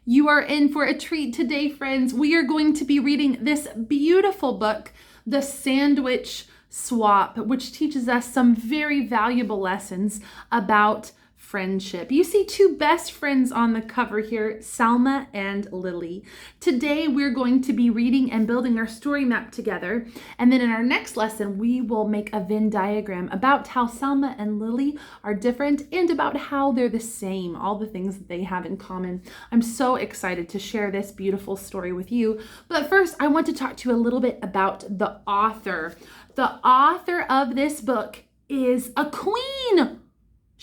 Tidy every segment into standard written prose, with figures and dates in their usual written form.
You are in for a treat today, friends. We are going to be reading this beautiful book, The Sandwich Swap, which teaches us some very valuable lessons about friendship. You see two best friends on the cover here, Salma and Lily. Today, we're going to be reading and building our story map together. And then in our next lesson, we will make a Venn diagram about how Salma and Lily are different and about how they're the same, all the things that they have in common. I'm so excited to share this beautiful story with you. But first, I want to talk to you a little bit about the author. The author of this book is a queen.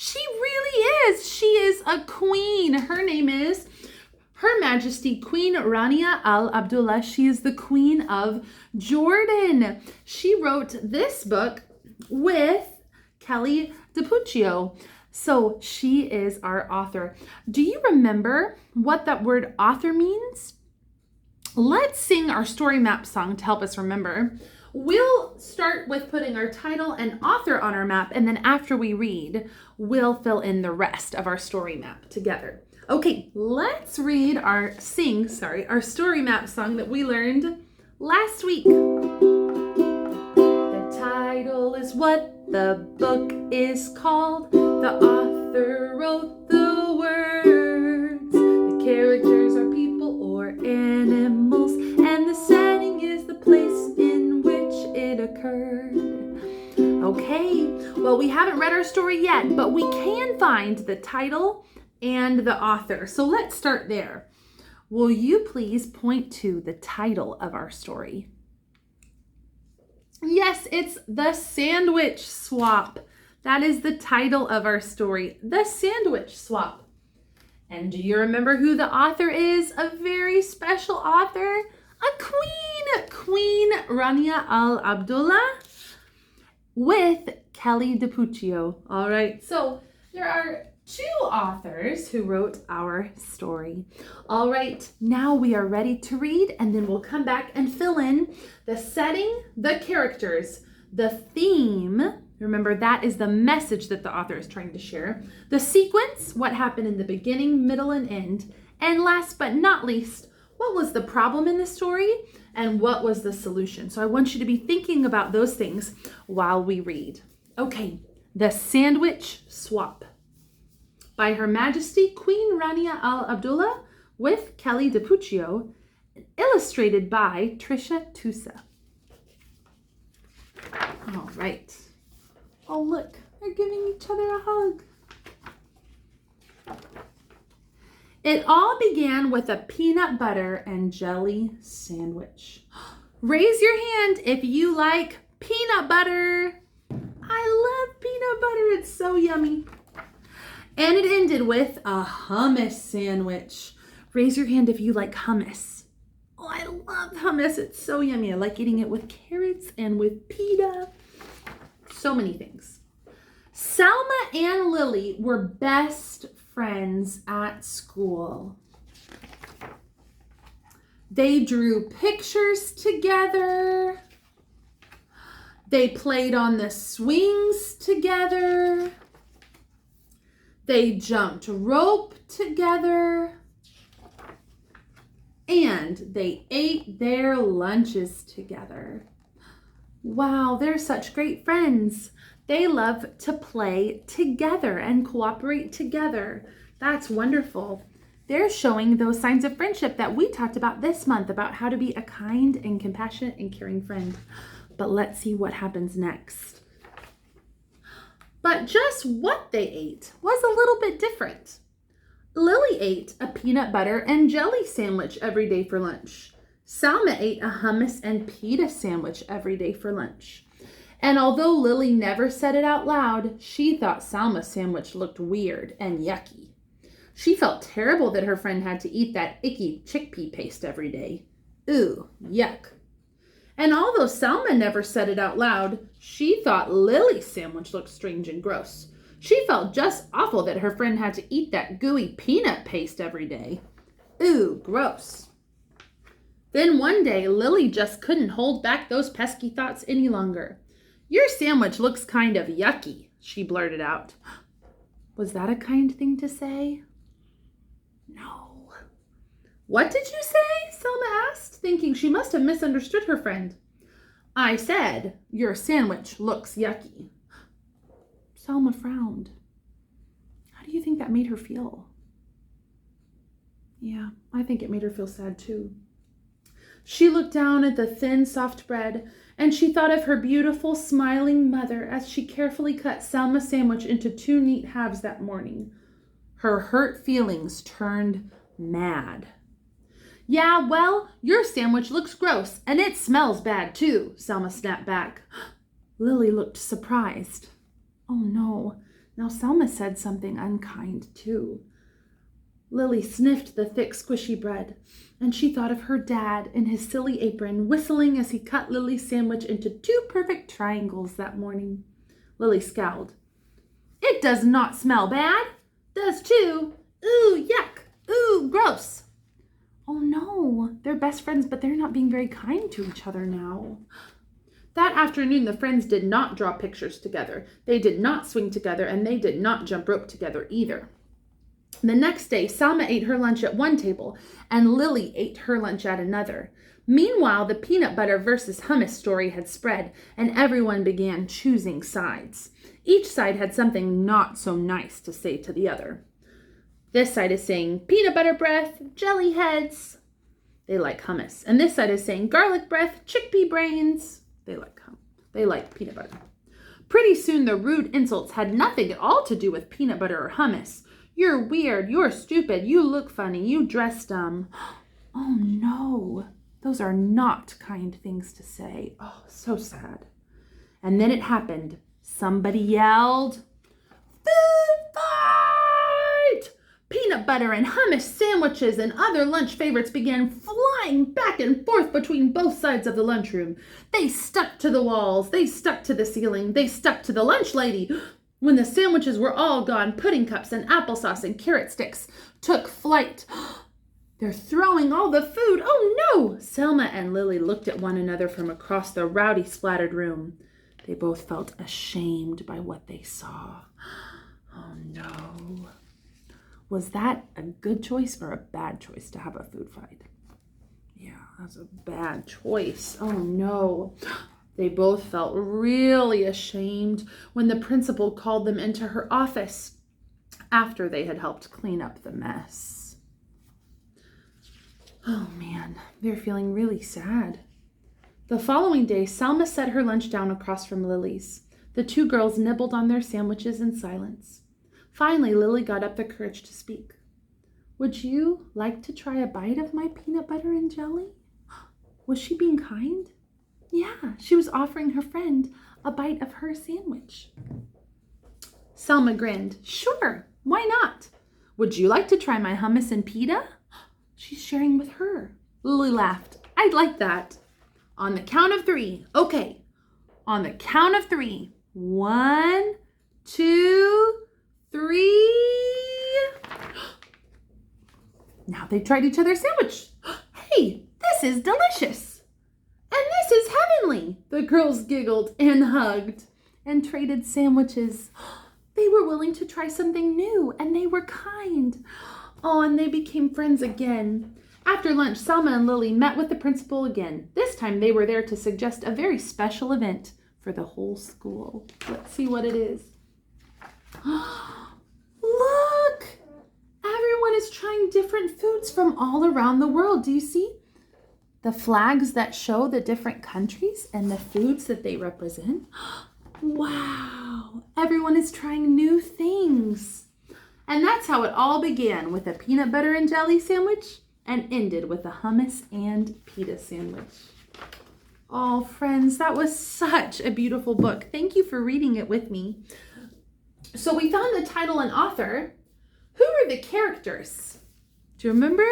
She really is. She is a queen. Her name is Her Majesty Queen Rania Al Abdullah. She is the Queen of Jordan. She wrote this book with Kelly DiPuccio. So she is our author. Do you remember what that word author means? Let's sing our story map song to help us remember. We'll start with putting our title and author on our map, and then after we read, we'll fill in the rest of our story map together. Okay, let's read our story map song that we learned last week. The title is what the book is called. The author wrote the words. The characters are people or animals, and the setting is the place in which it occurred. Okay, well, we haven't read our story yet, but we can find the title and the author. So let's start there. Will you please point to the title of our story? Yes, it's The Sandwich Swap. That is the title of our story, The Sandwich Swap. And do you remember who the author is? A very special author, a queen, Queen Rania Al Abdullah with Kelly DiPuccio. All right, so there are two authors who wrote our story. All right, now we are ready to read, and then we'll come back and fill in the setting, the characters, the theme. Remember, that is the message that the author is trying to share. The sequence, what happened in the beginning, middle, and end. And last but not least, what was the problem in the story and what was the solution? So I want you to be thinking about those things while we read. Okay, The Sandwich Swap by Her Majesty Queen Rania Al Abdullah with Kelly DiPuccio, illustrated by Trisha Tusa. All right. Oh, look, they're giving each other a hug. It all began with a peanut butter and jelly sandwich. Raise your hand if you like peanut butter. I love peanut butter. It's so yummy. And it ended with a hummus sandwich. Raise your hand if you like hummus. Oh, I love hummus. It's so yummy. I like eating it with carrots and with pita. So many things. Salma and Lily were best friends at school. They drew pictures together. They played on the swings together. They jumped rope together. And they ate their lunches together. Wow, they're such great friends. They love to play together and cooperate together. That's wonderful. They're showing those signs of friendship that we talked about this month, about how to be a kind and compassionate and caring friend. But let's see what happens next. But just what they ate was a little bit different. Lily ate a peanut butter and jelly sandwich every day for lunch. Salma ate a hummus and pita sandwich every day for lunch. And although Lily never said it out loud, she thought Salma's sandwich looked weird and yucky. She felt terrible that her friend had to eat that icky chickpea paste every day. Ooh, yuck. And although Salma never said it out loud, she thought Lily's sandwich looked strange and gross. She felt just awful that her friend had to eat that gooey peanut paste every day. Ooh, gross. Then one day, Lily just couldn't hold back those pesky thoughts any longer. "Your sandwich looks kind of yucky," she blurted out. Was that a kind thing to say? No. What did you say? Selma asked, thinking she must have misunderstood her friend. I said, your sandwich looks yucky. Selma frowned. How do you think that made her feel? Yeah, I think it made her feel sad too. She looked down at the thin, soft bread, and she thought of her beautiful, smiling mother as she carefully cut Selma's sandwich into 2 neat halves that morning. Her hurt feelings turned mad. Yeah, well, your sandwich looks gross, and it smells bad too, Selma snapped back. Lily looked surprised. Oh no, now Selma said something unkind too. Lily sniffed the thick, squishy bread, and she thought of her dad in his silly apron, whistling as he cut Lily's sandwich into 2 perfect triangles that morning. Lily scowled. It does not smell bad. Does too. Ooh, yuck. Ooh, gross. Oh no, they're best friends, but they're not being very kind to each other now. That afternoon, the friends did not draw pictures together. They did not swing together, and they did not jump rope together either. The next day, Selma ate her lunch at one table, and Lily ate her lunch at another. Meanwhile, the peanut butter versus hummus story had spread, and everyone began choosing sides. Each side had something not so nice to say to the other. This side is saying peanut butter breath, jelly heads. They like hummus. And this side is saying garlic breath, chickpea brains. They like peanut butter. Pretty soon, the rude insults had nothing at all to do with peanut butter or hummus. You're weird, you're stupid, you look funny, you dress dumb. Oh no, those are not kind things to say. Oh, so sad. And then it happened. Somebody yelled, food fight! Peanut butter and hummus sandwiches and other lunch favorites began flying back and forth between both sides of the lunchroom. They stuck to the walls, they stuck to the ceiling, they stuck to the lunch lady. When the sandwiches were all gone, pudding cups and applesauce and carrot sticks took flight. They're throwing all the food. Oh no! Selma and Lily looked at one another from across the rowdy, splattered room. They both felt ashamed by what they saw. Oh no. Was that a good choice or a bad choice to have a food fight? Yeah, that's a bad choice. Oh no. They both felt really ashamed when the principal called them into her office after they had helped clean up the mess. Oh man, they're feeling really sad. The following day, Selma set her lunch down across from Lily's. The 2 girls nibbled on their sandwiches in silence. Finally, Lily got up the courage to speak. Would you like to try a bite of my peanut butter and jelly? Was she being kind? Yeah, she was offering her friend a bite of her sandwich. Selma grinned. Sure, why not? Would you like to try my hummus and pita? She's sharing with her. Lily laughed. I'd like that. On the count of 3. Okay. On the count of 3. 1, 2, 3. Now they tried each other's sandwich. Hey, this is delicious. And this is heavenly. The girls giggled and hugged and traded sandwiches. They were willing to try something new, and they were kind. Oh, and they became friends again. After lunch, Selma and Lily met with the principal again. This time they were there to suggest a very special event for the whole school. Let's see what it is. Look! Everyone is trying different foods from all around the world. Do you see? The flags that show the different countries and the foods that they represent. Wow, everyone is trying new things. And that's how it all began, with a peanut butter and jelly sandwich and ended with a hummus and pita sandwich. Oh, friends, that was such a beautiful book. Thank you for reading it with me. So we found the title and author. Who are the characters? Do you remember?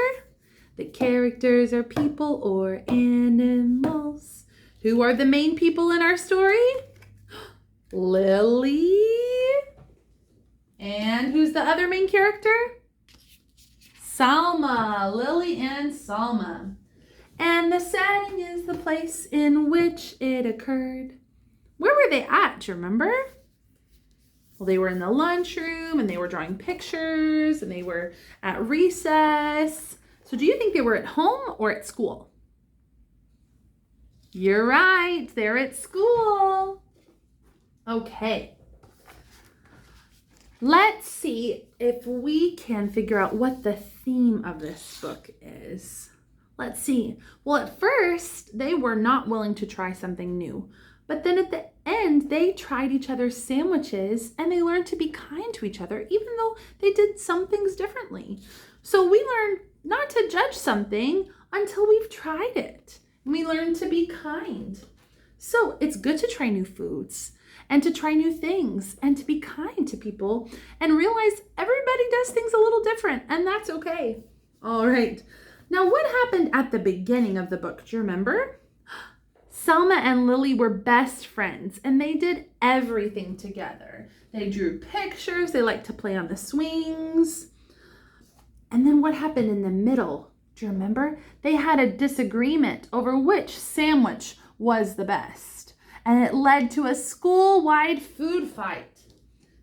The characters are people or animals. Who are the main people in our story? Lily. And who's the other main character? Selma. Lily and Selma. And the setting is the place in which it occurred. Where were they at? Do you remember? Well, they were in the lunchroom and they were drawing pictures and they were at recess. So do you think they were at home or at school? You're right, they're at school. Okay. Let's see if we can figure out what the theme of this book is. Let's see. Well, at first, they were not willing to try something new. But then at the end, they tried each other's sandwiches and they learned to be kind to each other, even though they did some things differently. So we learned not to judge something until we've tried it. We learn to be kind. So it's good to try new foods and to try new things and to be kind to people and realize everybody does things a little different, and that's okay. All right. Now, what happened at the beginning of the book? Do you remember? Selma and Lily were best friends and they did everything together. They drew pictures. They liked to play on the swings. And then what happened in the middle? Do you remember? They had a disagreement over which sandwich was the best. And it led to a school-wide food fight.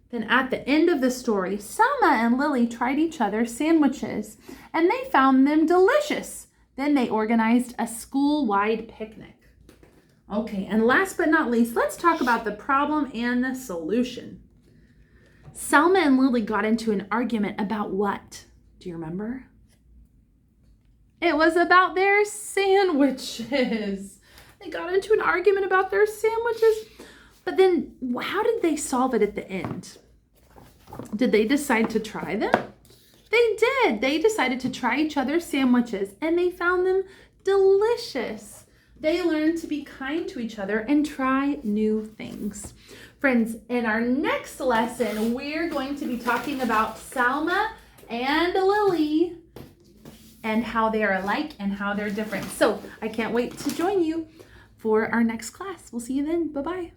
Then at the end of the story, Selma and Lily tried each other's sandwiches and they found them delicious. Then they organized a school-wide picnic. Okay, and last but not least, let's talk about the problem and the solution. Selma and Lily got into an argument about what? Do you remember? It was about their sandwiches. They got into an argument about their sandwiches. But then how did they solve it at the end? Did they decide to try them? They did. They decided to try each other's sandwiches and they found them delicious. They learned to be kind to each other and try new things. Friends, in our next lesson, we're going to be talking about Selma and Lily and how they are alike and how they're different. So I can't wait to join you for our next class. We'll see you then. Bye-bye.